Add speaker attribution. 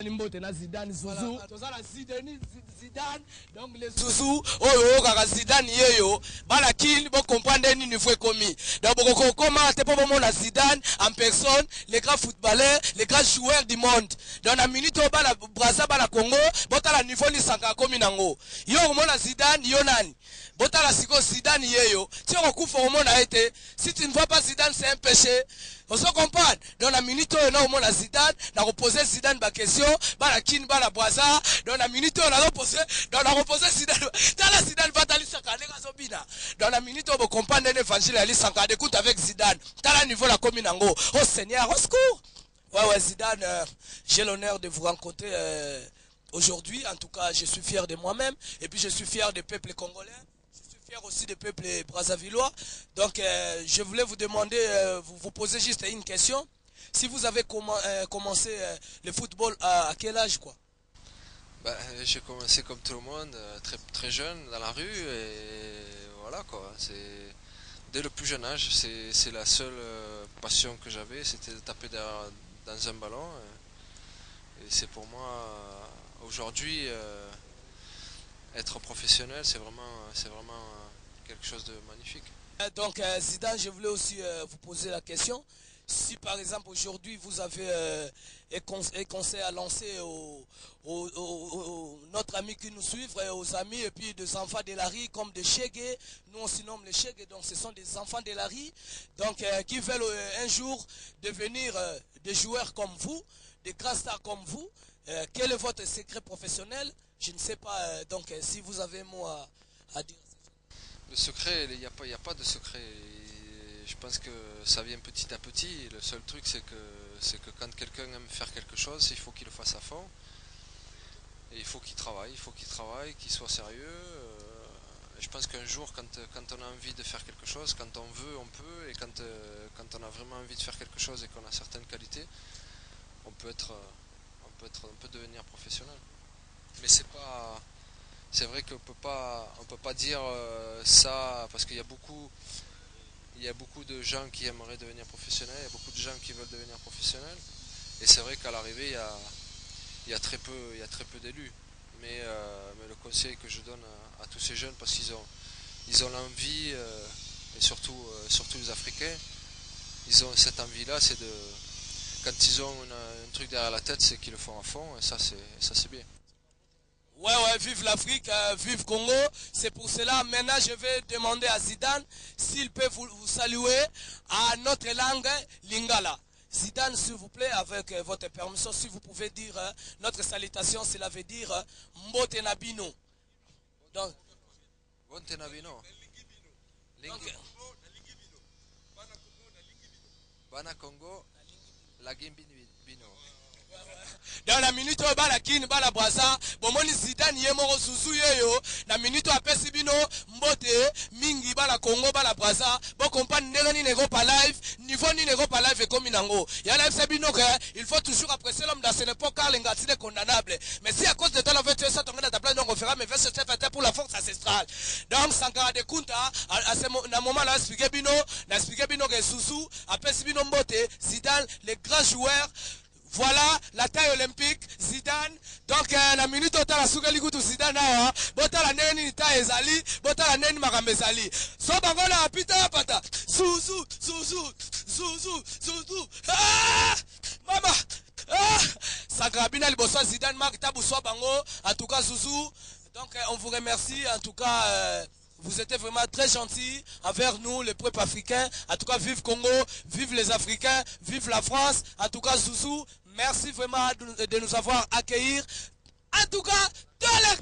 Speaker 1: Zidane, Zouzou. Zidane, donc les Zouzou, oh, Zidane, yo, Balakin, bon comprendre ni niveau commis. Donc, comment t'es pas moment la Zidane en personne, les grands footballeurs, les grands joueurs du monde. Dans la minute au bas la Brazza, bas la Congo, bon la niveau ni sanka commis nango. Yo, au la Zidane, yo nani. Bota la siko Zidane yeyo. Si on coupe au monde a été, si tu ne vois pas Zidane, c'est un péché. On se comprend. Dans la minute on a au monde la Zidane, on a reposé Zidane ba question, ba la kin, ba la boisa. Dans la minute on a reposé Zidane. Dans la Zidane va t'aller s'accader à Zobina. Dans la minute on va comprendre l'évangile à s'accader écoute avec Zidane. Dans la niveau la commune en gros. Oh Seigneur, au secours. Ouais, Zidane, j'ai l'honneur de vous rencontrer aujourd'hui. En tout cas, je suis fier de moi-même. Et puis je suis fier des peuples congolais. Fier aussi des peuples brazzavillois. Donc je voulais vous demander, vous poser juste une question. Si vous avez commencé le football à quel âge quoi?
Speaker 2: J'ai commencé comme tout le monde, très jeune dans la rue et voilà quoi. C'est dès le plus jeune âge, c'est la seule passion que j'avais, c'était de taper dans un ballon. Et c'est pour moi aujourd'hui être professionnel, c'est vraiment quelque chose de magnifique.
Speaker 1: Donc Zidane, je voulais aussi vous poser la question. Si par exemple aujourd'hui vous avez un conseil à lancer notre ami qui nous suivent, aux amis et puis des enfants de la rue comme des Chegué, nous on se nomme les Chegué, donc ce sont des enfants de la rue, donc qui veulent un jour devenir des joueurs comme vous, des grands stars comme vous. Quel est votre secret professionnel? Je ne sais pas, donc si vous avez un mot à dire.
Speaker 2: Le secret, il n'y a pas de secret. Je pense que ça vient petit à petit. Le seul truc, c'est que quand quelqu'un aime faire quelque chose, il faut qu'il le fasse à fond. Et il faut qu'il travaille, qu'il soit sérieux. Je pense qu'un jour, quand on a envie de faire quelque chose, quand on veut, on peut. Et quand on a vraiment envie de faire quelque chose et qu'on a certaines qualités, on peut devenir professionnel. Mais c'est vrai qu'on peut pas dire ça parce qu'il y a beaucoup de gens qui aimeraient devenir professionnels, il y a beaucoup de gens qui veulent devenir professionnels. Et c'est vrai qu'à l'arrivée il y a très peu d'élus. Mais le conseil que je donne à tous ces jeunes, parce qu'ils ont l'envie, et surtout les Africains, ils ont cette envie-là, c'est quand ils ont un truc derrière la tête, c'est qu'ils le font à fond, et ça c'est bien.
Speaker 1: Ouais, vive l'Afrique, vive Congo. C'est pour cela, maintenant, je vais demander à Zidane s'il peut vous saluer à notre langue lingala. Zidane, s'il vous plaît, avec votre permission, si vous pouvez dire notre salutation, cela veut dire Mbote Nabino. Donc,
Speaker 2: Mbote Nabino. Bana Congo, la Gimbino.
Speaker 1: Dans la minute où la kin bala brasa bomoni Zidane yemoro susu yeyo na minute apesi bino mbote mingi bala Congo bala brasa bon comprendre ndenge ni nego pa live niveau ni nego pa live comme nango ya live c'est bino que il faut toujours apprécier l'homme dans cette époque car l'engati est condamnable mais si à cause de toi la voiture ça tombe dans ta place donc on fera mais verset fait pour la force ancestrale donc Sankara de Kunta à ce moment là expliquer bino que susu apesi bino mbote Zidane les grands joueurs. Voilà la taille olympique, Zidane. Donc la minute où tu as la sougali goutou Zidane, bota la neni ta ezali, bota la neni maramezali. So bangola pita pata, Zouzou. Ah, mama. Ah, Sagrabina liboso Zidane marque tabu so bango. En tout cas Zouzou. Donc on vous remercie. En tout cas. Vous étiez vraiment très gentils envers nous, les peuples africains. En tout cas, vive Congo, vive les Africains, vive la France. En tout cas, Zouzou, merci vraiment de nous avoir accueillis. En tout cas, dans l'air.